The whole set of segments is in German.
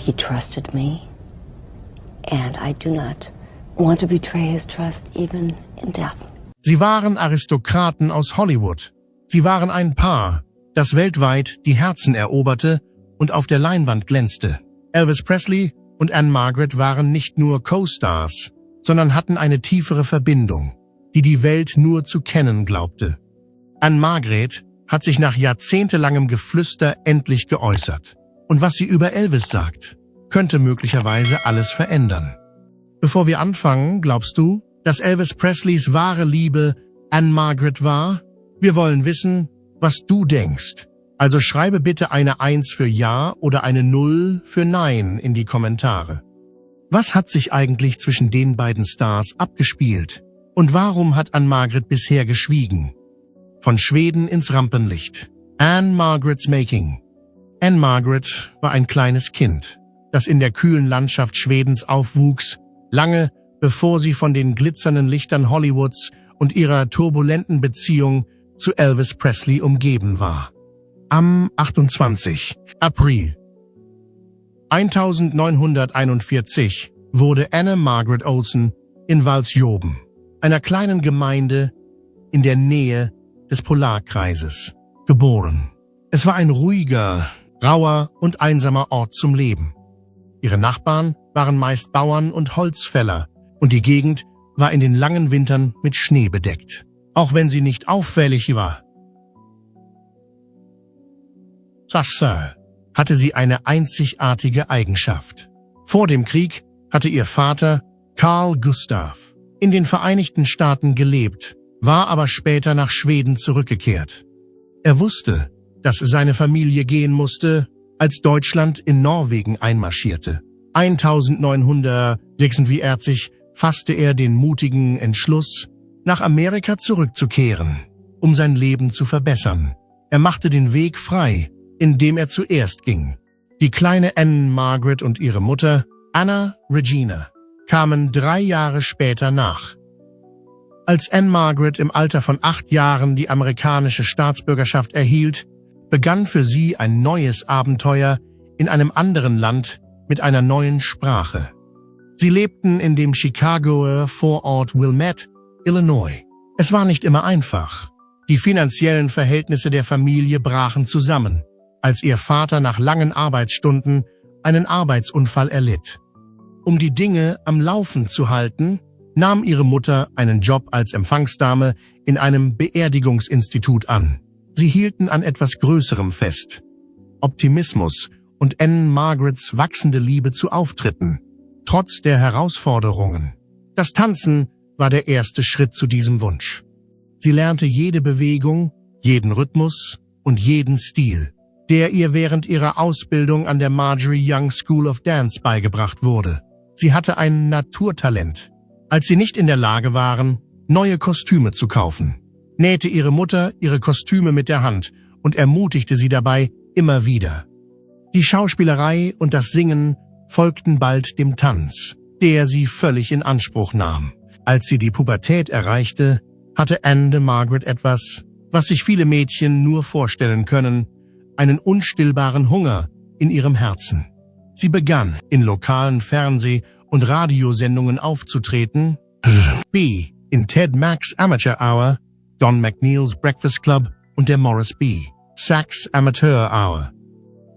He trusted me, and I do not want to betray his trust even in death. Sie waren Aristokraten aus Hollywood. Sie waren ein Paar, das weltweit die Herzen eroberte und auf der Leinwand glänzte. Elvis Presley und Ann-Margret waren nicht nur Co-Stars, sondern hatten eine tiefere Verbindung, die die Welt nur zu kennen glaubte. Ann-Margret hat sich nach jahrzehntelangem Geflüster endlich geäußert. Und was sie über Elvis sagt, könnte möglicherweise alles verändern. Bevor wir anfangen, glaubst du, dass Elvis Presleys wahre Liebe Ann-Margret war? Wir wollen wissen, was du denkst. Also schreibe bitte eine 1 für Ja oder eine 0 für Nein in die Kommentare. Was hat sich eigentlich zwischen den beiden Stars abgespielt? Und warum hat Ann-Margret bisher geschwiegen? Von Schweden ins Rampenlicht. Ann-Margret's Making. Ann-Margret war ein kleines Kind, das in der kühlen Landschaft Schwedens aufwuchs, lange bevor sie von den glitzernden Lichtern Hollywoods und ihrer turbulenten Beziehung zu Elvis Presley umgeben war. Am 28. April 1941 wurde Anne-Margaret Olsen in Walsjoben, einer kleinen Gemeinde in der Nähe des Polarkreises, geboren. Es war ein ruhiger, rauer und einsamer Ort zum Leben. Ihre Nachbarn waren meist Bauern und Holzfäller und die Gegend war in den langen Wintern mit Schnee bedeckt, auch wenn sie nicht auffällig war. Sassa hatte sie eine einzigartige Eigenschaft. Vor dem Krieg hatte ihr Vater, Carl Gustav, in den Vereinigten Staaten gelebt, war aber später nach Schweden zurückgekehrt. Er wusste, dass seine Familie gehen musste, als Deutschland in Norwegen einmarschierte. 1946 fasste er den mutigen Entschluss, nach Amerika zurückzukehren, um sein Leben zu verbessern. Er machte den Weg frei, indem er zuerst ging. Die kleine Ann-Margret und ihre Mutter, Anna Regina, kamen 3 Jahre später nach. Als Ann-Margret im Alter von 8 Jahren die amerikanische Staatsbürgerschaft erhielt, begann für sie ein neues Abenteuer in einem anderen Land mit einer neuen Sprache. Sie lebten in dem Chicagoer Vorort Wilmette, Illinois. Es war nicht immer einfach. Die finanziellen Verhältnisse der Familie brachen zusammen, als ihr Vater nach langen Arbeitsstunden einen Arbeitsunfall erlitt. Um die Dinge am Laufen zu halten, nahm ihre Mutter einen Job als Empfangsdame in einem Beerdigungsinstitut an. Sie hielten an etwas Größerem fest: Optimismus und Ann-Margrets wachsende Liebe zu Auftritten, trotz der Herausforderungen. Das Tanzen war der erste Schritt zu diesem Wunsch. Sie lernte jede Bewegung, jeden Rhythmus und jeden Stil, der ihr während ihrer Ausbildung an der Marjorie Young School of Dance beigebracht wurde. Sie hatte ein Naturtalent. Als sie nicht in der Lage waren, neue Kostüme zu kaufen, nähte ihre Mutter ihre Kostüme mit der Hand und ermutigte sie dabei immer wieder. Die Schauspielerei und das Singen folgten bald dem Tanz, der sie völlig in Anspruch nahm. Als sie die Pubertät erreichte, hatte Ann-Margret etwas, was sich viele Mädchen nur vorstellen können: einen unstillbaren Hunger in ihrem Herzen. Sie begann, in lokalen Fernseh- und Radiosendungen aufzutreten, B. in Ted Mack's Amateur Hour, Don McNeil's Breakfast Club und der Morris B. Sachs Amateur Hour.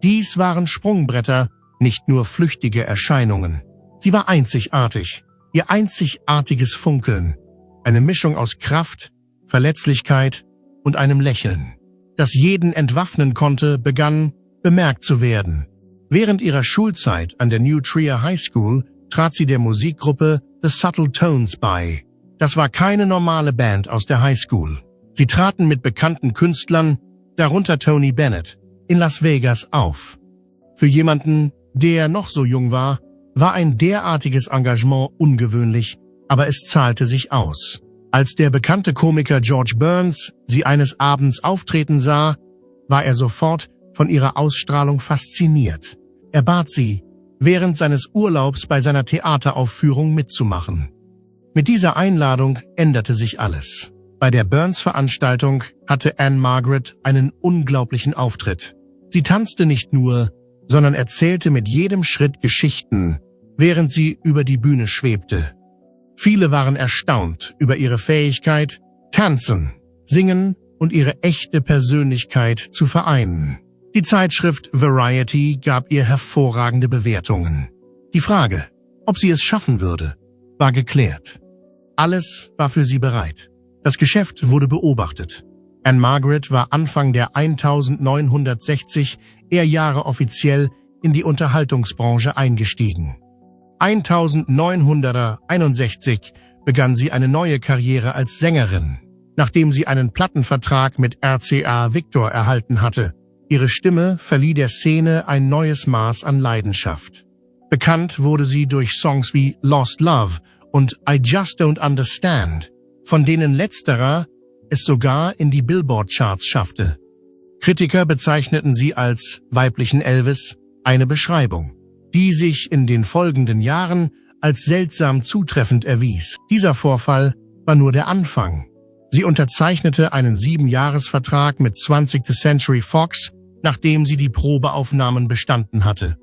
Dies waren Sprungbretter, nicht nur flüchtige Erscheinungen. Sie war einzigartig, ihr einzigartiges Funkeln, eine Mischung aus Kraft, Verletzlichkeit und einem Lächeln, das jeden entwaffnen konnte, begann bemerkt zu werden. Während ihrer Schulzeit an der New Trier High School trat sie der Musikgruppe The Subtle Tones bei. Das war keine normale Band aus der High School. Sie traten mit bekannten Künstlern, darunter Tony Bennett, in Las Vegas auf. Für jemanden, der noch so jung war ein derartiges Engagement ungewöhnlich, aber es zahlte sich aus. Als der bekannte Komiker George Burns sie eines Abends auftreten sah, war er sofort von ihrer Ausstrahlung fasziniert. Er bat sie, während seines Urlaubs bei seiner Theateraufführung mitzumachen. Mit dieser Einladung änderte sich alles. Bei der Burns-Veranstaltung hatte Ann-Margret einen unglaublichen Auftritt. Sie tanzte nicht nur, sondern erzählte mit jedem Schritt Geschichten, während sie über die Bühne schwebte. Viele waren erstaunt über ihre Fähigkeit, tanzen, singen und ihre echte Persönlichkeit zu vereinen. Die Zeitschrift Variety gab ihr hervorragende Bewertungen. Die Frage, ob sie es schaffen würde, war geklärt. Alles war für sie bereit. Das Geschäft wurde beobachtet. Ann-Margret war Anfang der 1960er Jahre offiziell in die Unterhaltungsbranche eingestiegen. 1961 begann sie eine neue Karriere als Sängerin, nachdem sie einen Plattenvertrag mit RCA Victor erhalten hatte. Ihre Stimme verlieh der Szene ein neues Maß an Leidenschaft. Bekannt wurde sie durch Songs wie Lost Love und I Just Don't Understand, von denen letzterer es sogar in die Billboard-Charts schaffte. Kritiker bezeichneten sie als weiblichen Elvis, eine Beschreibung, die sich in den folgenden Jahren als seltsam zutreffend erwies. Dieser Vorfall war nur der Anfang. Sie unterzeichnete einen 7-Jahres-Vertrag mit 20th Century Fox, nachdem sie die Probeaufnahmen bestanden hatte.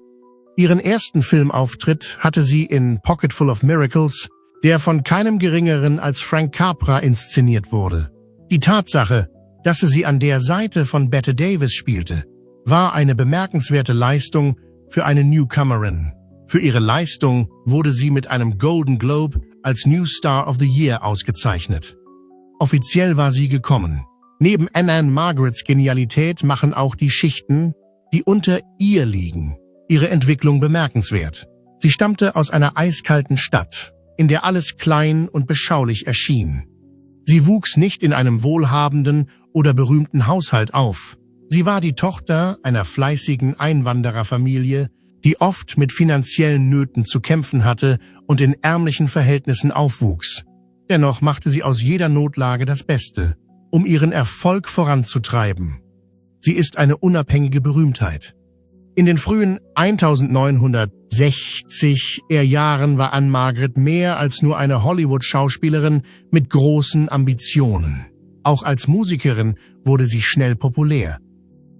Ihren ersten Filmauftritt hatte sie in Pocketful of Miracles, der von keinem Geringeren als Frank Capra inszeniert wurde. Die Tatsache, dass sie an der Seite von Bette Davis spielte, war eine bemerkenswerte Leistung für eine Newcomerin. Für ihre Leistung wurde sie mit einem Golden Globe als New Star of the Year ausgezeichnet. Offiziell war sie gekommen. Neben Ann-Margrets Genialität machen auch die Schichten, die unter ihr liegen, ihre Entwicklung bemerkenswert. Sie stammte aus einer eiskalten Stadt, in der alles klein und beschaulich erschien. Sie wuchs nicht in einem wohlhabenden oder berühmten Haushalt auf. Sie war die Tochter einer fleißigen Einwandererfamilie, die oft mit finanziellen Nöten zu kämpfen hatte und in ärmlichen Verhältnissen aufwuchs. Dennoch machte sie aus jeder Notlage das Beste, um ihren Erfolg voranzutreiben. Sie ist eine unabhängige Berühmtheit. In den frühen 1960er Jahren war Ann-Margret mehr als nur eine Hollywood-Schauspielerin mit großen Ambitionen. Auch als Musikerin wurde sie schnell populär.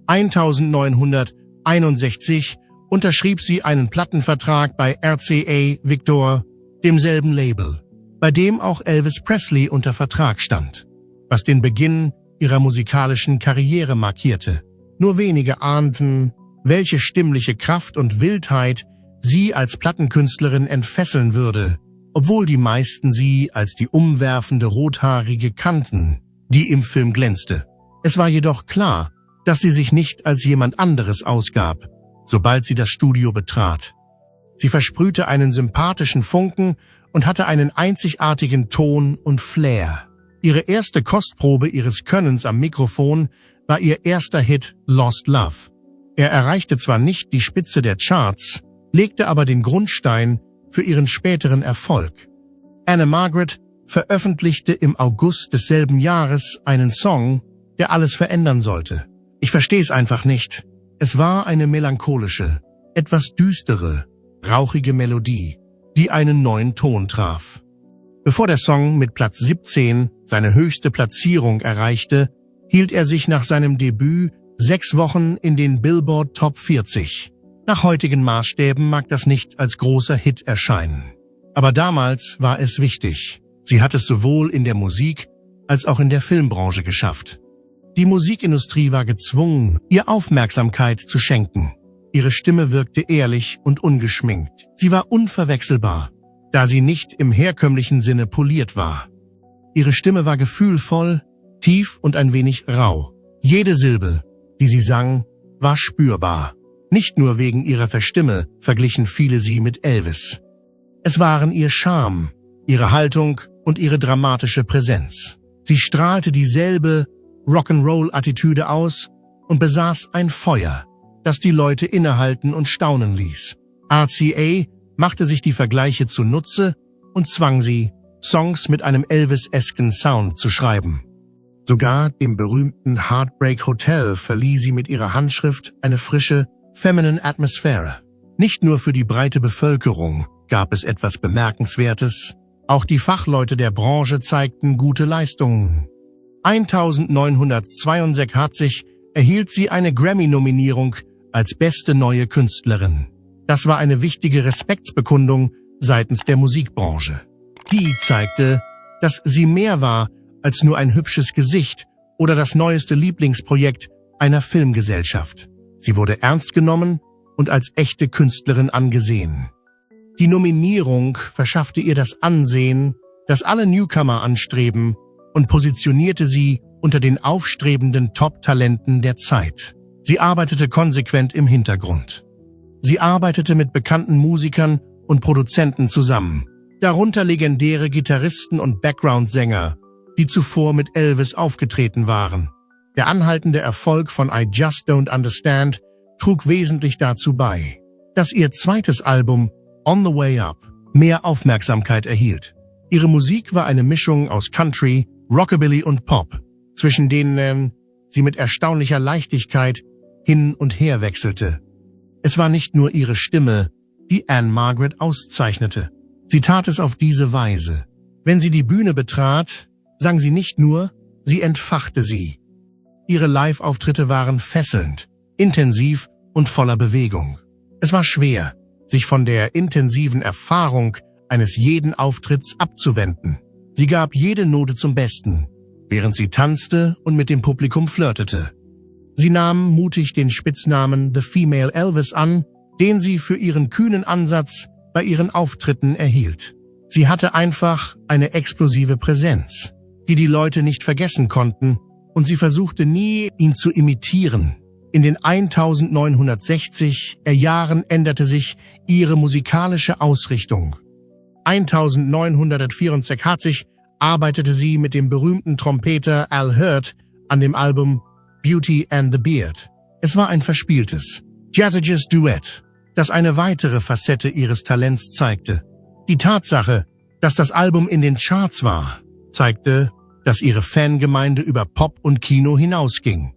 1961 unterschrieb sie einen Plattenvertrag bei RCA Victor, demselben Label, bei dem auch Elvis Presley unter Vertrag stand, was den Beginn ihrer musikalischen Karriere markierte. Nur wenige ahnten, welche stimmliche Kraft und Wildheit sie als Plattenkünstlerin entfesseln würde, obwohl die meisten sie als die umwerfende Rothaarige kannten, die im Film glänzte. Es war jedoch klar, dass sie sich nicht als jemand anderes ausgab, sobald sie das Studio betrat. Sie versprühte einen sympathischen Funken und hatte einen einzigartigen Ton und Flair. Ihre erste Kostprobe ihres Könnens am Mikrofon war ihr erster Hit Lost Love. Er erreichte zwar nicht die Spitze der Charts, legte aber den Grundstein für ihren späteren Erfolg. Ann-Margret veröffentlichte im August desselben Jahres einen Song, der alles verändern sollte. Ich verstehe es einfach nicht. Es war eine melancholische, etwas düstere, rauchige Melodie, die einen neuen Ton traf. Bevor der Song mit Platz 17 seine höchste Platzierung erreichte, hielt er sich nach seinem Debüt 6 Wochen in den Billboard Top 40. Nach heutigen Maßstäben mag das nicht als großer Hit erscheinen. Aber damals war es wichtig. Sie hat es sowohl in der Musik als auch in der Filmbranche geschafft. Die Musikindustrie war gezwungen, ihr Aufmerksamkeit zu schenken. Ihre Stimme wirkte ehrlich und ungeschminkt. Sie war unverwechselbar, da sie nicht im herkömmlichen Sinne poliert war. Ihre Stimme war gefühlvoll, tief und ein wenig rau. Jede Silbe, die sie sang, war spürbar. Nicht nur wegen ihrer Stimme verglichen viele sie mit Elvis. Es waren ihr Charme, ihre Haltung und ihre dramatische Präsenz. Sie strahlte dieselbe Rock'n'Roll-Attitüde aus und besaß ein Feuer, das die Leute innehalten und staunen ließ. RCA machte sich die Vergleiche zunutze und zwang sie, Songs mit einem Elvis-esken Sound zu schreiben. Sogar dem berühmten Heartbreak Hotel verlieh sie mit ihrer Handschrift eine frische, feminine Atmosphäre. Nicht nur für die breite Bevölkerung gab es etwas Bemerkenswertes, auch die Fachleute der Branche zeigten gute Leistungen. 1962 erhielt sie eine Grammy-Nominierung als beste neue Künstlerin. Das war eine wichtige Respektsbekundung seitens der Musikbranche. Die zeigte, dass sie mehr war als nur ein hübsches Gesicht oder das neueste Lieblingsprojekt einer Filmgesellschaft. Sie wurde ernst genommen und als echte Künstlerin angesehen. Die Nominierung verschaffte ihr das Ansehen, das alle Newcomer anstreben, und positionierte sie unter den aufstrebenden Top-Talenten der Zeit. Sie arbeitete konsequent im Hintergrund. Sie arbeitete mit bekannten Musikern und Produzenten zusammen, darunter legendäre Gitarristen und Background-Sänger, die zuvor mit Elvis aufgetreten waren. Der anhaltende Erfolg von I Just Don't Understand trug wesentlich dazu bei, dass ihr zweites Album On the Way Up mehr Aufmerksamkeit erhielt. Ihre Musik war eine Mischung aus Country, Rockabilly und Pop, zwischen denen sie mit erstaunlicher Leichtigkeit hin und her wechselte. Es war nicht nur ihre Stimme, die Ann-Margret auszeichnete. Sie tat es auf diese Weise. Wenn sie die Bühne betrat, sang sie nicht nur, sie entfachte sie. Ihre Live-Auftritte waren fesselnd, intensiv und voller Bewegung. Es war schwer, sich von der intensiven Erfahrung eines jeden Auftritts abzuwenden. Sie gab jede Note zum Besten, während sie tanzte und mit dem Publikum flirtete. Sie nahm mutig den Spitznamen The Female Elvis an, den sie für ihren kühnen Ansatz bei ihren Auftritten erhielt. Sie hatte einfach eine explosive Präsenz, die die Leute nicht vergessen konnten, und sie versuchte nie, ihn zu imitieren. In den 1960er Jahren änderte sich ihre musikalische Ausrichtung. 1964 arbeitete sie mit dem berühmten Trompeter Al Hirt an dem Album Beauty and the Beard. Es war ein verspieltes, jazziges Duett, das eine weitere Facette ihres Talents zeigte. Die Tatsache, dass das Album in den Charts war, zeigte, dass ihre Fangemeinde über Pop und Kino hinausging.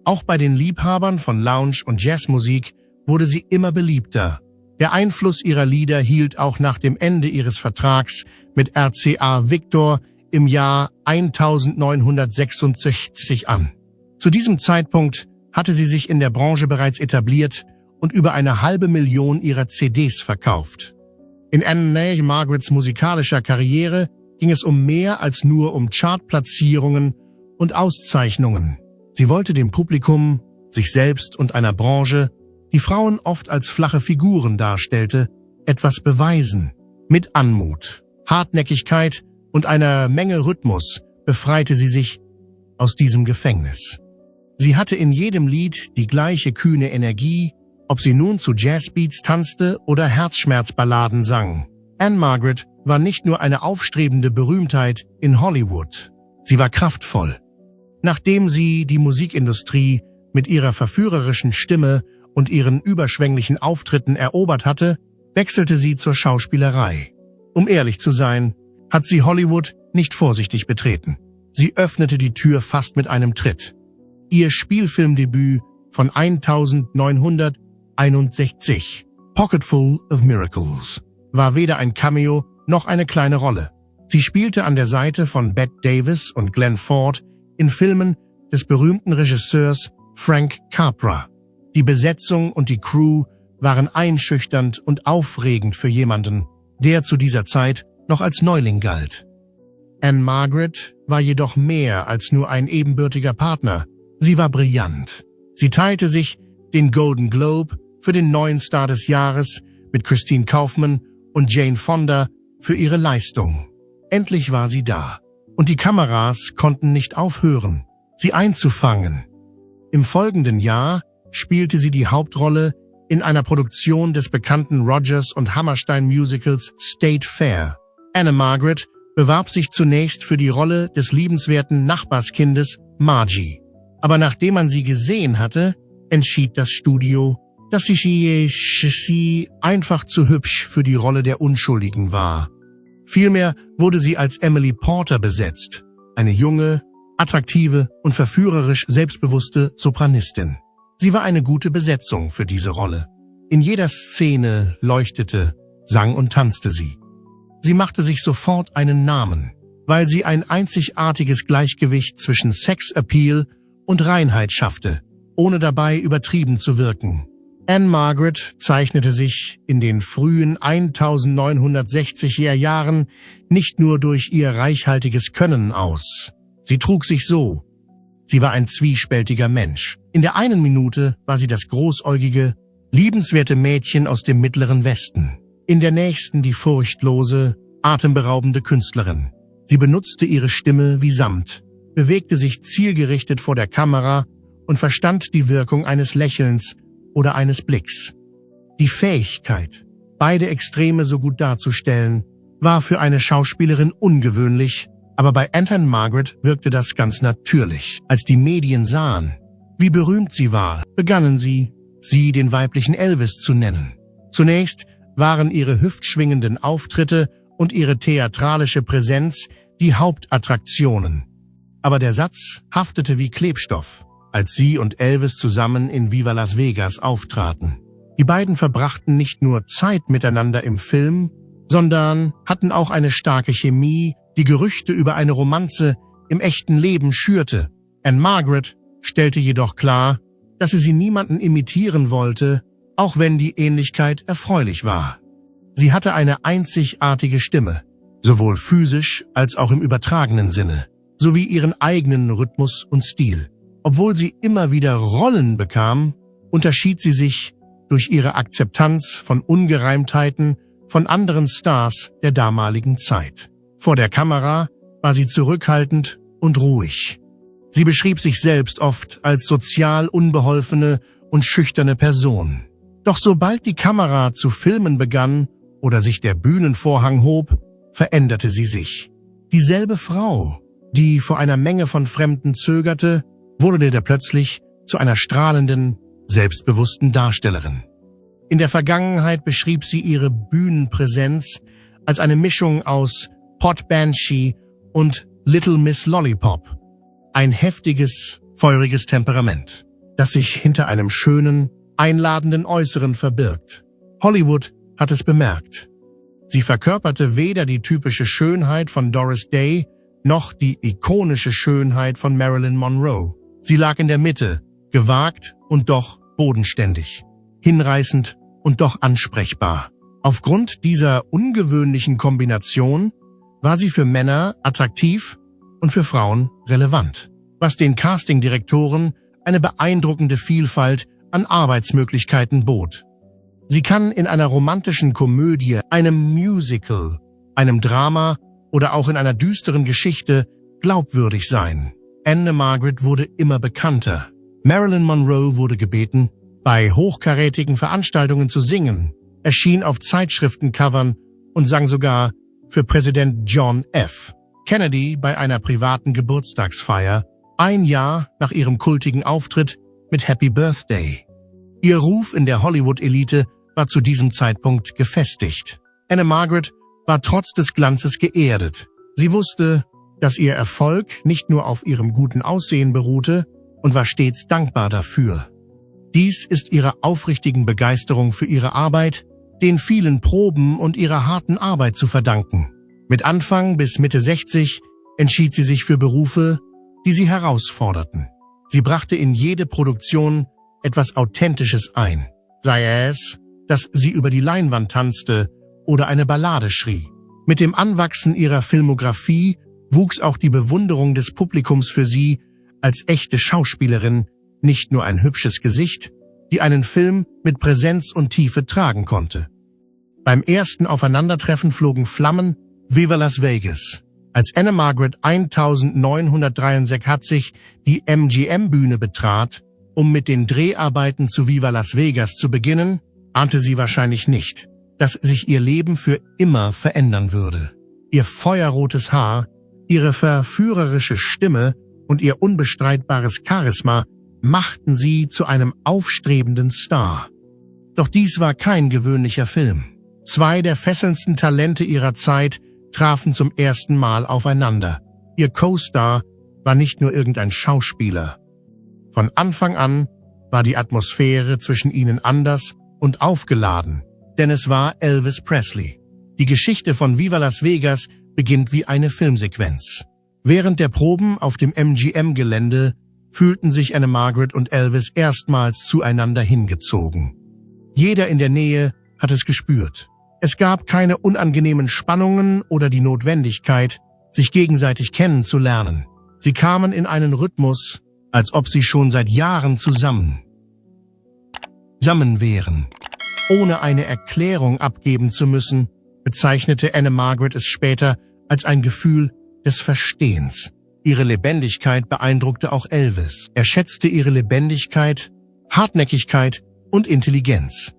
Auch bei den Liebhabern von Lounge- und Jazzmusik wurde sie immer beliebter. Der Einfluss ihrer Lieder hielt auch nach dem Ende ihres Vertrags mit RCA Victor im Jahr 1966 an. Zu diesem Zeitpunkt hatte sie sich in der Branche bereits etabliert und über 500.000 ihrer CDs verkauft. In Ann-Margrets musikalischer Karriere ging es um mehr als nur um Chartplatzierungen und Auszeichnungen. Sie wollte dem Publikum, sich selbst und einer Branche, die Frauen oft als flache Figuren darstellte, etwas beweisen. Mit Anmut, Hartnäckigkeit und einer Menge Rhythmus befreite sie sich aus diesem Gefängnis. Sie hatte in jedem Lied die gleiche kühne Energie, ob sie nun zu Jazzbeats tanzte oder Herzschmerzballaden sang. Ann-Margret war nicht nur eine aufstrebende Berühmtheit in Hollywood. Sie war kraftvoll. Nachdem sie die Musikindustrie mit ihrer verführerischen Stimme und ihren überschwänglichen Auftritten erobert hatte, wechselte sie zur Schauspielerei. Um ehrlich zu sein, hat sie Hollywood nicht vorsichtig betreten. Sie öffnete die Tür fast mit einem Tritt. Ihr Spielfilmdebüt von 1961, Pocketful of Miracles, war weder ein Cameo noch eine kleine Rolle. Sie spielte an der Seite von Bette Davis und Glenn Ford in Filmen des berühmten Regisseurs Frank Capra. Die Besetzung und die Crew waren einschüchternd und aufregend für jemanden, der zu dieser Zeit noch als Neuling galt. Ann-Margret war jedoch mehr als nur ein ebenbürtiger Partner. Sie war brillant. Sie teilte sich den Golden Globe für den neuen Star des Jahres mit Christine Kaufman und Jane Fonda für ihre Leistung. Endlich war sie da. Und die Kameras konnten nicht aufhören, sie einzufangen. Im folgenden Jahr spielte sie die Hauptrolle in einer Produktion des bekannten Rodgers und Hammerstein Musicals State Fair. Ann-Margret bewarb sich zunächst für die Rolle des liebenswerten Nachbarskindes Margie. Aber nachdem man sie gesehen hatte, entschied das Studio, dass sie einfach zu hübsch für die Rolle der Unschuldigen war. Vielmehr wurde sie als Emily Porter besetzt, eine junge, attraktive und verführerisch selbstbewusste Sopranistin. Sie war eine gute Besetzung für diese Rolle. In jeder Szene leuchtete, sang und tanzte sie. Sie machte sich sofort einen Namen, weil sie ein einzigartiges Gleichgewicht zwischen Sexappeal und Reinheit schaffte, ohne dabei übertrieben zu wirken. Ann-Margret zeichnete sich in den frühen 1960er Jahren nicht nur durch ihr reichhaltiges Können aus. Sie trug sich so. Sie war ein zwiespältiger Mensch. In der einen Minute war sie das großäugige, liebenswerte Mädchen aus dem Mittleren Westen. In der nächsten die furchtlose, atemberaubende Künstlerin. Sie benutzte ihre Stimme wie Samt, bewegte sich zielgerichtet vor der Kamera und verstand die Wirkung eines Lächelns oder eines Blicks. Die Fähigkeit, beide Extreme so gut darzustellen, war für eine Schauspielerin ungewöhnlich, aber bei Ann-Margret wirkte das ganz natürlich. Als die Medien sahen, wie berühmt sie war, begannen sie den weiblichen Elvis zu nennen. Zunächst waren ihre hüftschwingenden Auftritte und ihre theatralische Präsenz die Hauptattraktionen. Aber der Satz haftete wie Klebstoff, als sie und Elvis zusammen in Viva Las Vegas auftraten. Die beiden verbrachten nicht nur Zeit miteinander im Film, sondern hatten auch eine starke Chemie, die Gerüchte über eine Romanze im echten Leben schürte. Ann-Margret stellte jedoch klar, dass sie niemanden imitieren wollte, auch wenn die Ähnlichkeit erfreulich war. Sie hatte eine einzigartige Stimme, sowohl physisch als auch im übertragenen Sinne, sowie ihren eigenen Rhythmus und Stil. Obwohl sie immer wieder Rollen bekam, unterschied sie sich durch ihre Akzeptanz von Ungereimtheiten von anderen Stars der damaligen Zeit. Vor der Kamera war sie zurückhaltend und ruhig. Sie beschrieb sich selbst oft als sozial unbeholfene und schüchterne Person. Doch sobald die Kamera zu filmen begann oder sich der Bühnenvorhang hob, veränderte sie sich. Dieselbe Frau, die vor einer Menge von Fremden zögerte, wurde plötzlich zu einer strahlenden, selbstbewussten Darstellerin. In der Vergangenheit beschrieb sie ihre Bühnenpräsenz als eine Mischung aus Pot Banshee und Little Miss Lollipop. Ein heftiges, feuriges Temperament, das sich hinter einem schönen, einladenden Äußeren verbirgt. Hollywood hat es bemerkt. Sie verkörperte weder die typische Schönheit von Doris Day noch die ikonische Schönheit von Marilyn Monroe. Sie lag in der Mitte, gewagt und doch bodenständig, hinreißend und doch ansprechbar. Aufgrund dieser ungewöhnlichen Kombination war sie für Männer attraktiv und für Frauen relevant, was den Castingdirektoren eine beeindruckende Vielfalt an Arbeitsmöglichkeiten bot. Sie kann in einer romantischen Komödie, einem Musical, einem Drama oder auch in einer düsteren Geschichte glaubwürdig sein. Ann-Margret wurde immer bekannter. Marilyn Monroe wurde gebeten, bei hochkarätigen Veranstaltungen zu singen, erschien auf Zeitschriftencovern und sang sogar für Präsident John F. Kennedy bei einer privaten Geburtstagsfeier, ein Jahr nach ihrem kultigen Auftritt mit Happy Birthday. Ihr Ruf in der Hollywood-Elite war zu diesem Zeitpunkt gefestigt. Ann-Margret war trotz des Glanzes geerdet. Sie wusste, dass ihr Erfolg nicht nur auf ihrem guten Aussehen beruhte und war stets dankbar dafür. Dies ist ihrer aufrichtigen Begeisterung für ihre Arbeit, den vielen Proben und ihrer harten Arbeit zu verdanken. Mit Anfang bis Mitte 60 entschied sie sich für Berufe, die sie herausforderten. Sie brachte in jede Produktion etwas Authentisches ein, sei es, dass sie über die Leinwand tanzte oder eine Ballade schrie. Mit dem Anwachsen ihrer Filmografie wuchs auch die Bewunderung des Publikums für sie als echte Schauspielerin, nicht nur ein hübsches Gesicht, die einen Film mit Präsenz und Tiefe tragen konnte. Beim ersten Aufeinandertreffen flogen Flammen. Viva Las Vegas. Als Ann-Margret 1963 die MGM-Bühne betrat, um mit den Dreharbeiten zu Viva Las Vegas zu beginnen, ahnte sie wahrscheinlich nicht, dass sich ihr Leben für immer verändern würde. Ihr feuerrotes Haar, ihre verführerische Stimme und ihr unbestreitbares Charisma machten sie zu einem aufstrebenden Star. Doch dies war kein gewöhnlicher Film. Zwei der fesselndsten Talente ihrer Zeit trafen zum ersten Mal aufeinander. Ihr Co-Star war nicht nur irgendein Schauspieler. Von Anfang an war die Atmosphäre zwischen ihnen anders und aufgeladen, denn es war Elvis Presley. Die Geschichte von Viva Las Vegas beginnt wie eine Filmsequenz. Während der Proben auf dem MGM-Gelände fühlten sich Ann-Margret und Elvis erstmals zueinander hingezogen. Jeder in der Nähe hat es gespürt. Es gab keine unangenehmen Spannungen oder die Notwendigkeit, sich gegenseitig kennenzulernen. Sie kamen in einen Rhythmus, als ob sie schon seit Jahren zusammen wären. Ohne eine Erklärung abgeben zu müssen, bezeichnete Anne-Margaret es später als ein Gefühl des Verstehens. Ihre Lebendigkeit beeindruckte auch Elvis. Er schätzte ihre Lebendigkeit, Hartnäckigkeit und Intelligenz.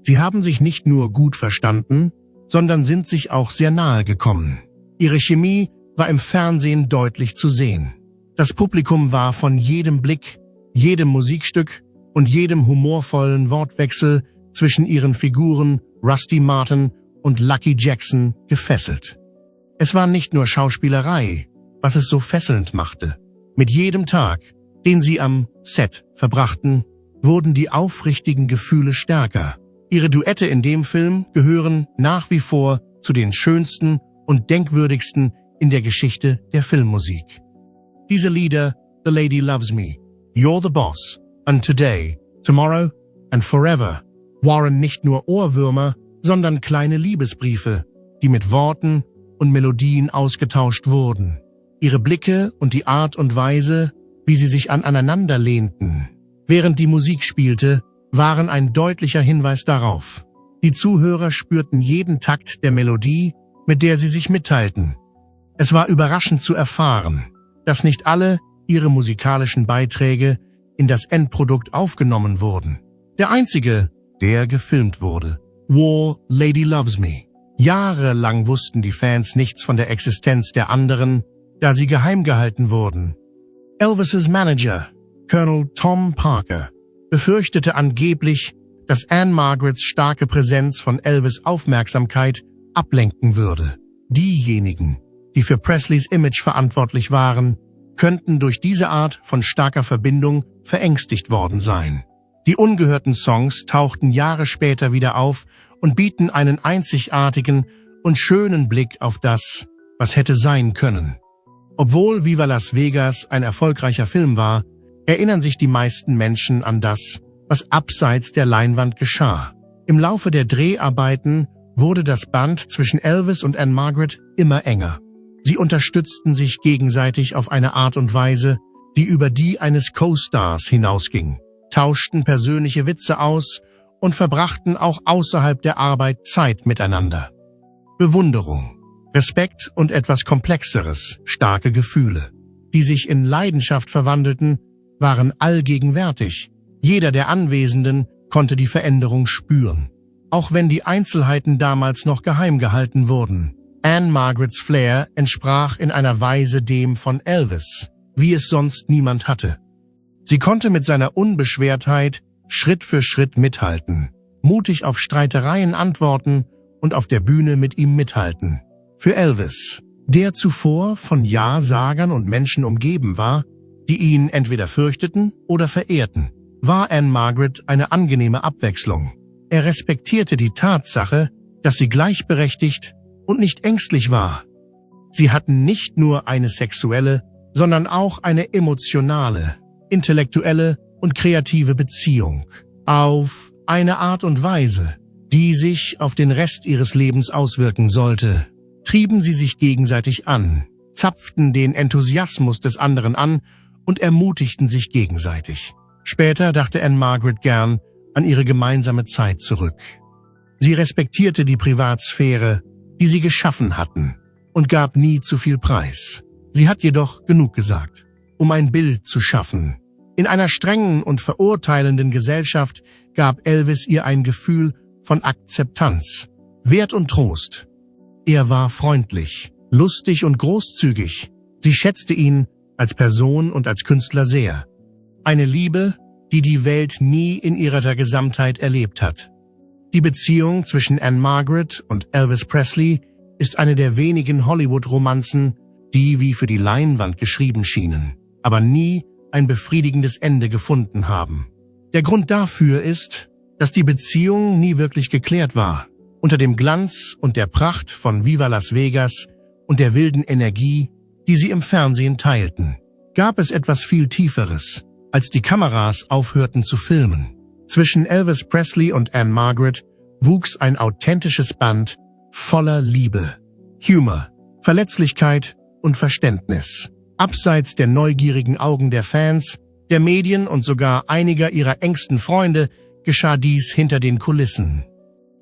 Sie haben sich nicht nur gut verstanden, sondern sind sich auch sehr nahe gekommen. Ihre Chemie war im Fernsehen deutlich zu sehen. Das Publikum war von jedem Blick, jedem Musikstück und jedem humorvollen Wortwechsel zwischen ihren Figuren Rusty Martin und Lucky Jackson gefesselt. Es war nicht nur Schauspielerei, was es so fesselnd machte. Mit jedem Tag, den sie am Set verbrachten, wurden die aufrichtigen Gefühle stärker. Ihre Duette in dem Film gehören nach wie vor zu den schönsten und denkwürdigsten in der Geschichte der Filmmusik. Diese Lieder, The Lady Loves Me, You're the Boss, and Today, Tomorrow and Forever, waren nicht nur Ohrwürmer, sondern kleine Liebesbriefe, die mit Worten und Melodien ausgetauscht wurden. Ihre Blicke und die Art und Weise, wie sie sich aneinander lehnten, während die Musik spielte, waren ein deutlicher Hinweis darauf. Die Zuhörer spürten jeden Takt der Melodie, mit der sie sich mitteilten. Es war überraschend zu erfahren, dass nicht alle ihre musikalischen Beiträge in das Endprodukt aufgenommen wurden. Der einzige, der gefilmt wurde, war Lady Loves Me. Jahrelang wussten die Fans nichts von der Existenz der anderen, da sie geheim gehalten wurden. Elvis' Manager, Colonel Tom Parker, befürchtete angeblich, dass Anne-Margarets starke Präsenz von Elvis' Aufmerksamkeit ablenken würde. Diejenigen, die für Presleys Image verantwortlich waren, könnten durch diese Art von starker Verbindung verängstigt worden sein. Die ungehörten Songs tauchten Jahre später wieder auf und bieten einen einzigartigen und schönen Blick auf das, was hätte sein können. Obwohl Viva Las Vegas ein erfolgreicher Film war, erinnern sich die meisten Menschen an das, was abseits der Leinwand geschah. Im Laufe der Dreharbeiten wurde das Band zwischen Elvis und Anne-Margaret immer enger. Sie unterstützten sich gegenseitig auf eine Art und Weise, die über die eines Co-Stars hinausging, tauschten persönliche Witze aus und verbrachten auch außerhalb der Arbeit Zeit miteinander. Bewunderung, Respekt und etwas Komplexeres, starke Gefühle, die sich in Leidenschaft verwandelten, waren allgegenwärtig. Jeder der Anwesenden konnte die Veränderung spüren, auch wenn die Einzelheiten damals noch geheim gehalten wurden. Anne-Margarets Flair entsprach in einer Weise dem von Elvis, wie es sonst niemand hatte. Sie konnte mit seiner Unbeschwertheit Schritt für Schritt mithalten, mutig auf Streitereien antworten und auf der Bühne mit ihm mithalten. Für Elvis, der zuvor von Ja-Sagern und Menschen umgeben war, die ihn entweder fürchteten oder verehrten, war Anne-Margaret eine angenehme Abwechslung. Er respektierte die Tatsache, dass sie gleichberechtigt und nicht ängstlich war. Sie hatten nicht nur eine sexuelle, sondern auch eine emotionale, intellektuelle und kreative Beziehung. Auf eine Art und Weise, die sich auf den Rest ihres Lebens auswirken sollte, trieben sie sich gegenseitig an, zapften den Enthusiasmus des anderen an und ermutigten sich gegenseitig. Später dachte Anne-Margaret gern an ihre gemeinsame Zeit zurück. Sie respektierte die Privatsphäre, die sie geschaffen hatten, und gab nie zu viel Preis. Sie hat jedoch genug gesagt, um ein Bild zu schaffen. In einer strengen und verurteilenden Gesellschaft gab Elvis ihr ein Gefühl von Akzeptanz, Wert und Trost. Er war freundlich, lustig und großzügig. Sie schätzte ihn als Person und als Künstler sehr. Eine Liebe, die die Welt nie in ihrer Gesamtheit erlebt hat. Die Beziehung zwischen Anne-Margaret und Elvis Presley ist eine der wenigen Hollywood-Romanzen, die wie für die Leinwand geschrieben schienen, aber nie ein befriedigendes Ende gefunden haben. Der Grund dafür ist, dass die Beziehung nie wirklich geklärt war. Unter dem Glanz und der Pracht von Viva Las Vegas und der wilden Energie, die sie im Fernsehen teilten, gab es etwas viel Tieferes, als die Kameras aufhörten zu filmen. Zwischen Elvis Presley und Anne Margaret wuchs ein authentisches Band voller Liebe, Humor, Verletzlichkeit und Verständnis. Abseits der neugierigen Augen der Fans, der Medien und sogar einiger ihrer engsten Freunde geschah dies hinter den Kulissen.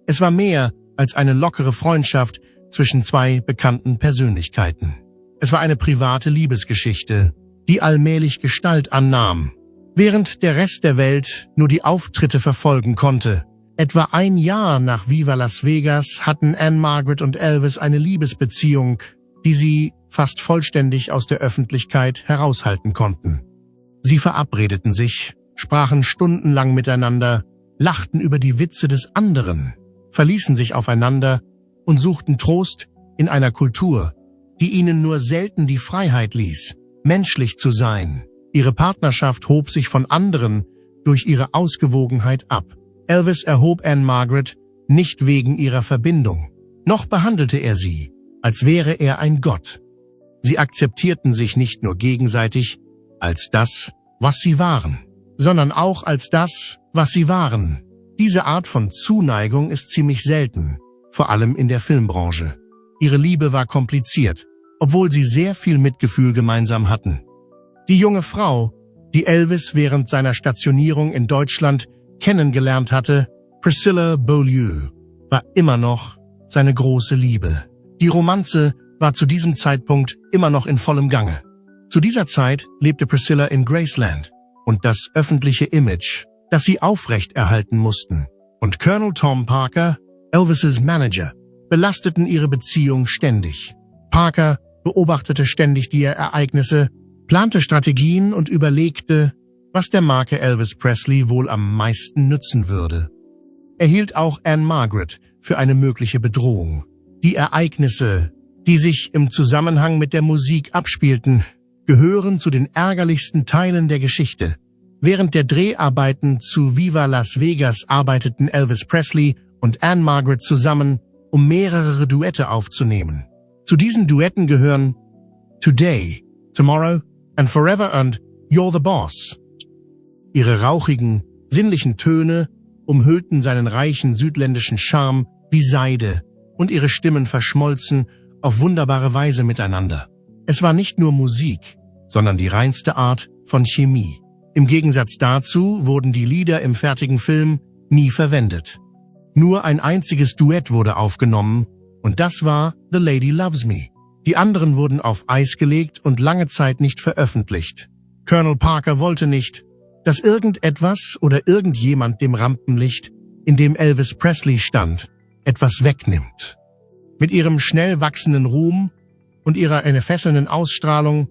Es war mehr als eine lockere Freundschaft zwischen zwei bekannten Persönlichkeiten. Es war eine private Liebesgeschichte, die allmählich Gestalt annahm, während der Rest der Welt nur die Auftritte verfolgen konnte. Etwa ein Jahr nach Viva Las Vegas hatten Anne Margaret und Elvis eine Liebesbeziehung, die sie fast vollständig aus der Öffentlichkeit heraushalten konnten. Sie verabredeten sich, sprachen stundenlang miteinander, lachten über die Witze des anderen, verließen sich aufeinander und suchten Trost in einer Kultur, die ihnen nur selten die Freiheit ließ, menschlich zu sein. Ihre Partnerschaft hob sich von anderen durch ihre Ausgewogenheit ab. Elvis erhob Anne Margaret nicht wegen ihrer Verbindung, noch behandelte er sie, als wäre er ein Gott. Sie akzeptierten sich nicht nur gegenseitig als das, was sie waren, sondern auch als das, was sie waren. Diese Art von Zuneigung ist ziemlich selten, vor allem in der Filmbranche. Ihre Liebe war kompliziert, obwohl sie sehr viel Mitgefühl gemeinsam hatten. Die junge Frau, die Elvis während seiner Stationierung in Deutschland kennengelernt hatte, Priscilla Beaulieu, war immer noch seine große Liebe. Die Romanze war zu diesem Zeitpunkt immer noch in vollem Gange. Zu dieser Zeit lebte Priscilla in Graceland und das öffentliche Image, das sie aufrechterhalten mussten, und Colonel Tom Parker, Elvis' Manager, belasteten ihre Beziehung ständig. Parker beobachtete ständig die Ereignisse, plante Strategien und überlegte, was der Marke Elvis Presley wohl am meisten nützen würde. Er hielt auch Anne Margaret für eine mögliche Bedrohung. Die Ereignisse, die sich im Zusammenhang mit der Musik abspielten, gehören zu den ärgerlichsten Teilen der Geschichte. Während der Dreharbeiten zu Viva Las Vegas arbeiteten Elvis Presley und Anne Margaret zusammen, um mehrere Duette aufzunehmen. Zu diesen Duetten gehören Today, Tomorrow and Forever und You're the Boss. Ihre rauchigen, sinnlichen Töne umhüllten seinen reichen südländischen Charme wie Seide und ihre Stimmen verschmolzen auf wunderbare Weise miteinander. Es war nicht nur Musik, sondern die reinste Art von Chemie. Im Gegensatz dazu wurden die Lieder im fertigen Film nie verwendet. Nur ein einziges Duett wurde aufgenommen, und das war The Lady Loves Me. Die anderen wurden auf Eis gelegt und lange Zeit nicht veröffentlicht. Colonel Parker wollte nicht, dass irgendetwas oder irgendjemand dem Rampenlicht, in dem Elvis Presley stand, etwas wegnimmt. Mit ihrem schnell wachsenden Ruhm und ihrer entfesselnden Ausstrahlung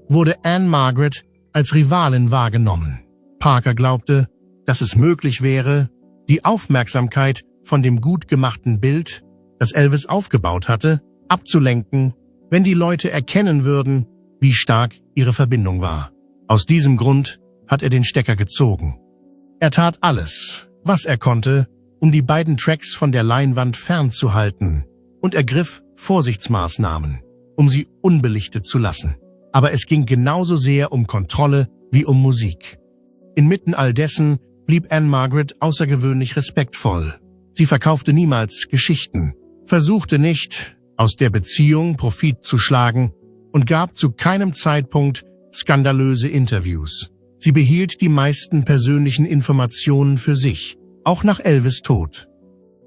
wurde Anne Margaret als Rivalin wahrgenommen. Parker glaubte, dass es möglich wäre, die Aufmerksamkeit von dem gut gemachten Bild, das Elvis aufgebaut hatte, abzulenken, wenn die Leute erkennen würden, wie stark ihre Verbindung war. Aus diesem Grund hat er den Stecker gezogen. Er tat alles, was er konnte, um die beiden Tracks von der Leinwand fernzuhalten, und ergriff Vorsichtsmaßnahmen, um sie unbelichtet zu lassen. Aber es ging genauso sehr um Kontrolle wie um Musik. Inmitten all dessen blieb Anne Margaret außergewöhnlich respektvoll. Sie verkaufte niemals Geschichten, versuchte nicht, aus der Beziehung Profit zu schlagen und gab zu keinem Zeitpunkt skandalöse Interviews. Sie behielt die meisten persönlichen Informationen für sich, auch nach Elvis' Tod.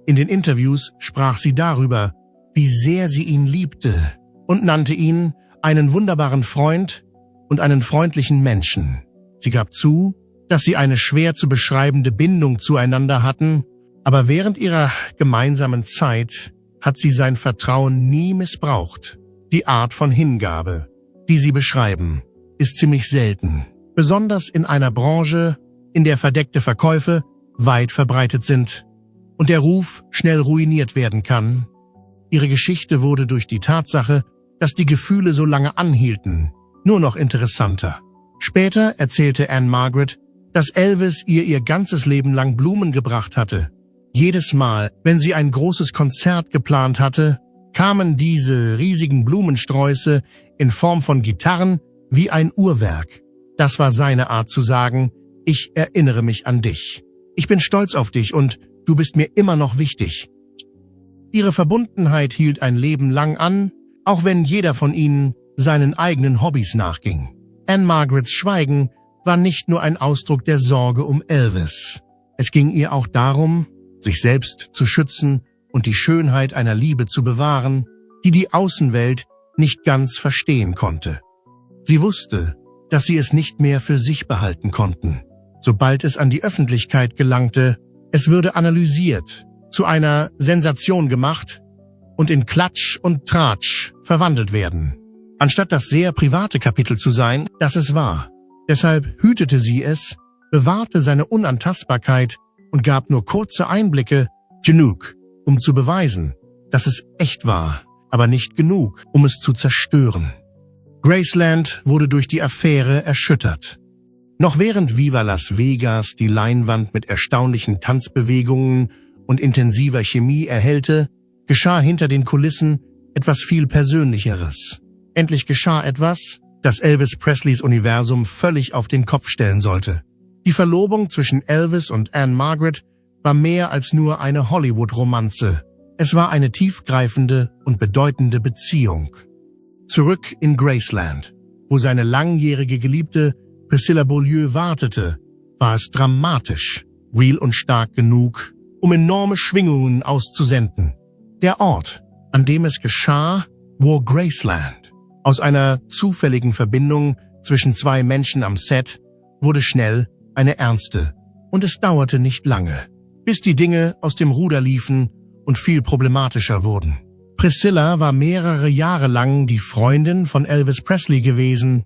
In den Interviews sprach sie darüber, wie sehr sie ihn liebte und nannte ihn einen wunderbaren Freund und einen freundlichen Menschen. Sie gab zu, dass sie eine schwer zu beschreibende Bindung zueinander hatten, aber während ihrer gemeinsamen Zeit hat sie sein Vertrauen nie missbraucht. Die Art von Hingabe, die sie beschreiben, ist ziemlich selten, besonders in einer Branche, in der verdeckte Verkäufe weit verbreitet sind und der Ruf schnell ruiniert werden kann. Ihre Geschichte wurde durch die Tatsache, dass die Gefühle so lange anhielten, nur noch interessanter. Später erzählte Anne Margaret, dass Elvis ihr ganzes Leben lang Blumen gebracht hatte. Jedes Mal, wenn sie ein großes Konzert geplant hatte, kamen diese riesigen Blumensträuße in Form von Gitarren wie ein Uhrwerk. Das war seine Art zu sagen, ich erinnere mich an dich. Ich bin stolz auf dich und du bist mir immer noch wichtig. Ihre Verbundenheit hielt ein Leben lang an, auch wenn jeder von ihnen seinen eigenen Hobbys nachging. Ann-Margarets Schweigen war nicht nur ein Ausdruck der Sorge um Elvis. Es ging ihr auch darum, sich selbst zu schützen und die Schönheit einer Liebe zu bewahren, die die Außenwelt nicht ganz verstehen konnte. Sie wusste, dass sie es nicht mehr für sich behalten konnten. Sobald es an die Öffentlichkeit gelangte, es würde analysiert, zu einer Sensation gemacht und in Klatsch und Tratsch verwandelt werden, anstatt das sehr private Kapitel zu sein, das es war. Deshalb hütete sie es, bewahrte seine Unantastbarkeit und gab nur kurze Einblicke, genug, um zu beweisen, dass es echt war, aber nicht genug, um es zu zerstören. Graceland wurde durch die Affäre erschüttert. Noch während Viva Las Vegas die Leinwand mit erstaunlichen Tanzbewegungen und intensiver Chemie erhellte, geschah hinter den Kulissen etwas viel Persönlicheres. Endlich geschah etwas, das Elvis Presleys Universum völlig auf den Kopf stellen sollte. Die Verlobung zwischen Elvis und Ann-Margaret war mehr als nur eine Hollywood-Romanze. Es war eine tiefgreifende und bedeutende Beziehung. Zurück in Graceland, wo seine langjährige Geliebte Priscilla Beaulieu wartete, war es dramatisch, real und stark genug, um enorme Schwingungen auszusenden. Der Ort, an dem es geschah, war Graceland. Aus einer zufälligen Verbindung zwischen zwei Menschen am Set wurde schnell eine ernste. Und es dauerte nicht lange, bis die Dinge aus dem Ruder liefen und viel problematischer wurden. Priscilla war mehrere Jahre lang die Freundin von Elvis Presley gewesen.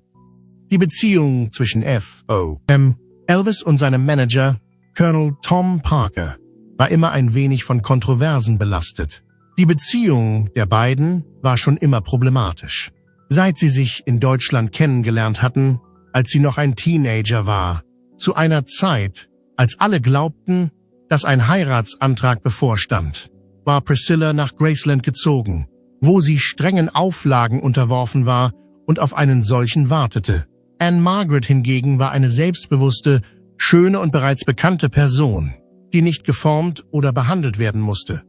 Die Beziehung zwischen Elvis und seinem Manager, Colonel Tom Parker, war immer ein wenig von Kontroversen belastet. Die Beziehung der beiden war schon immer problematisch. Seit sie sich in Deutschland kennengelernt hatten, als sie noch ein Teenager war, zu einer Zeit, als alle glaubten, dass ein Heiratsantrag bevorstand, war Priscilla nach Graceland gezogen, wo sie strengen Auflagen unterworfen war und auf einen solchen wartete. Ann-Margaret hingegen war eine selbstbewusste, schöne und bereits bekannte Person, die nicht geformt oder behandelt werden musste.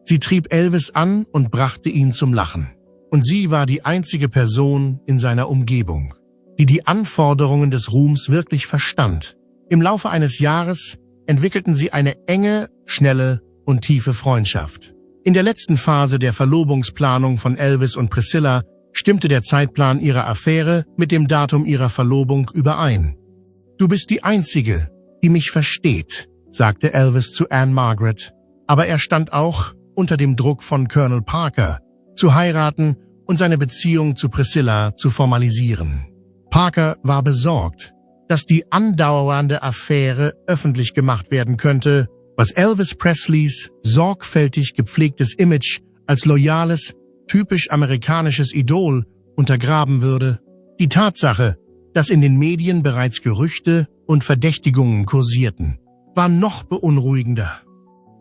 Sie trieb Elvis an und brachte ihn zum Lachen. Und sie war die einzige Person in seiner Umgebung, die die Anforderungen des Ruhms wirklich verstand. Im Laufe eines Jahres entwickelten sie eine enge, schnelle und tiefe Freundschaft. In der letzten Phase der Verlobungsplanung von Elvis und Priscilla stimmte der Zeitplan ihrer Affäre mit dem Datum ihrer Verlobung überein. »Du bist die Einzige, die mich versteht«, sagte Elvis zu Ann-Margaret. Aber er stand auch unter dem Druck von Colonel Parker, zu heiraten und seine Beziehung zu Priscilla zu formalisieren. Parker war besorgt, dass die andauernde Affäre öffentlich gemacht werden könnte, was Elvis Presleys sorgfältig gepflegtes Image als loyales, typisch amerikanisches Idol untergraben würde. Die Tatsache, dass in den Medien bereits Gerüchte und Verdächtigungen kursierten, war noch beunruhigender.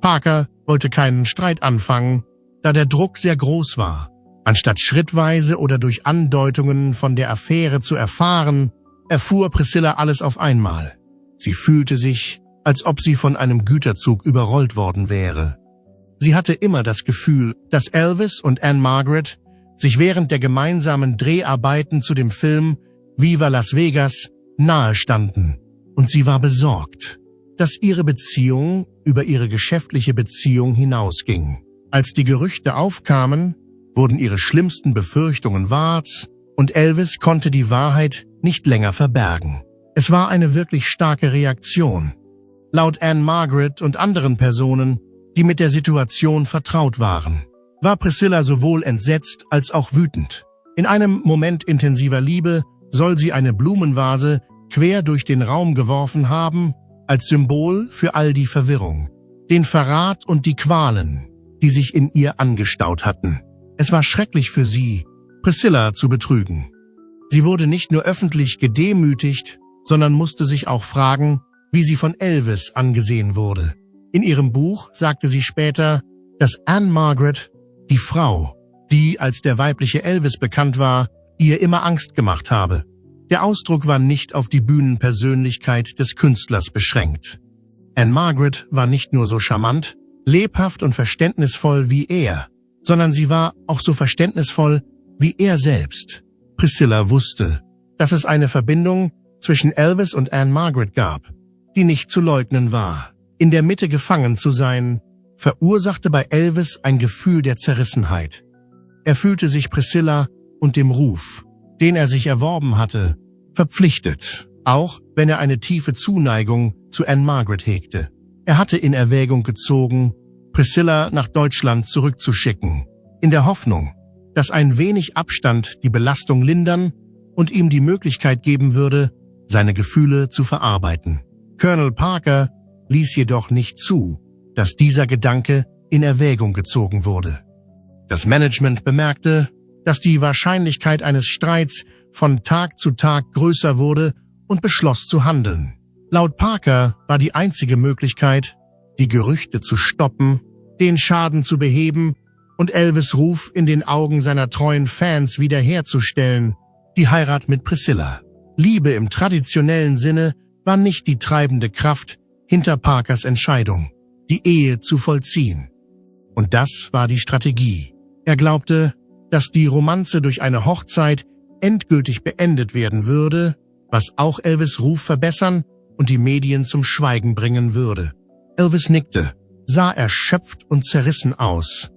Parker wollte keinen Streit anfangen, da der Druck sehr groß war. Anstatt schrittweise oder durch Andeutungen von der Affäre zu erfahren, erfuhr Priscilla alles auf einmal. Sie fühlte sich, als ob sie von einem Güterzug überrollt worden wäre. Sie hatte immer das Gefühl, dass Elvis und Ann-Margaret sich während der gemeinsamen Dreharbeiten zu dem Film Viva Las Vegas nahe standen. Und sie war besorgt, dass ihre Beziehung über ihre geschäftliche Beziehung hinausging. Als die Gerüchte aufkamen, wurden ihre schlimmsten Befürchtungen wahr und Elvis konnte die Wahrheit nicht länger verbergen. Es war eine wirklich starke Reaktion. Laut Ann-Margaret und anderen Personen, die mit der Situation vertraut waren, war Priscilla sowohl entsetzt als auch wütend. In einem Moment intensiver Liebe soll sie eine Blumenvase quer durch den Raum geworfen haben, als Symbol für all die Verwirrung, den Verrat und die Qualen, die sich in ihr angestaut hatten. Es war schrecklich für sie, Priscilla zu betrügen. Sie wurde nicht nur öffentlich gedemütigt, sondern musste sich auch fragen, wie sie von Elvis angesehen wurde. In ihrem Buch sagte sie später, dass Ann-Margaret, die Frau, die als der weibliche Elvis bekannt war, ihr immer Angst gemacht habe. Der Ausdruck war nicht auf die Bühnenpersönlichkeit des Künstlers beschränkt. Ann-Margret war nicht nur so charmant, lebhaft und verständnisvoll wie er, sondern sie war auch so verständnisvoll wie er selbst. Priscilla wusste, dass es eine Verbindung zwischen Elvis und Ann-Margret gab, die nicht zu leugnen war. In der Mitte gefangen zu sein, verursachte bei Elvis ein Gefühl der Zerrissenheit. Er fühlte sich Priscilla und dem Ruf, den er sich erworben hatte, verpflichtet, auch wenn er eine tiefe Zuneigung zu Ann-Margret hegte. Er hatte in Erwägung gezogen, Priscilla nach Deutschland zurückzuschicken, in der Hoffnung, dass ein wenig Abstand die Belastung lindern und ihm die Möglichkeit geben würde, seine Gefühle zu verarbeiten. Colonel Parker ließ jedoch nicht zu, dass dieser Gedanke in Erwägung gezogen wurde. Das Management bemerkte, dass die Wahrscheinlichkeit eines Streits von Tag zu Tag größer wurde und beschloss zu handeln. Laut Parker war die einzige Möglichkeit, die Gerüchte zu stoppen, den Schaden zu beheben und Elvis' Ruf in den Augen seiner treuen Fans wiederherzustellen, die Heirat mit Priscilla. Liebe im traditionellen Sinne war nicht die treibende Kraft hinter Parkers Entscheidung, die Ehe zu vollziehen. Und das war die Strategie. Er glaubte, dass die Romanze durch eine Hochzeit endgültig beendet werden würde, was auch Elvis' Ruf verbessern und die Medien zum Schweigen bringen würde. Elvis nickte, sah erschöpft und zerrissen aus.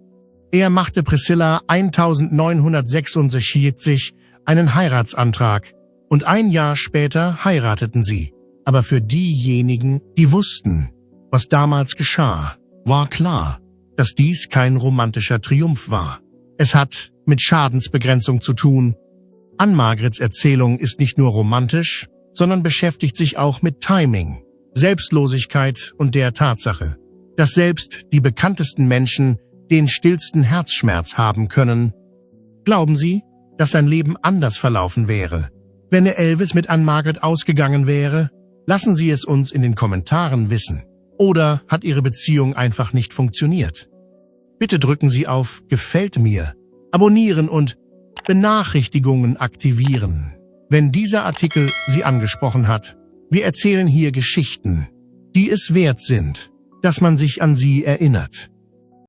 Er machte Priscilla 1966 einen Heiratsantrag und ein Jahr später heirateten sie. Aber für diejenigen, die wussten, was damals geschah, war klar, dass dies kein romantischer Triumph war. Es hat mit Schadensbegrenzung zu tun. Ann-Margrets Erzählung ist nicht nur romantisch, sondern beschäftigt sich auch mit Timing, Selbstlosigkeit und der Tatsache, dass selbst die bekanntesten Menschen den stillsten Herzschmerz haben können. Glauben Sie, dass sein Leben anders verlaufen wäre, wenn Elvis mit Ann-Margret ausgegangen wäre? Lassen Sie es uns in den Kommentaren wissen. Oder hat Ihre Beziehung einfach nicht funktioniert? Bitte drücken Sie auf Gefällt mir, abonnieren und Benachrichtigungen aktivieren, wenn dieser Artikel Sie angesprochen hat. Wir erzählen hier Geschichten, die es wert sind, dass man sich an sie erinnert.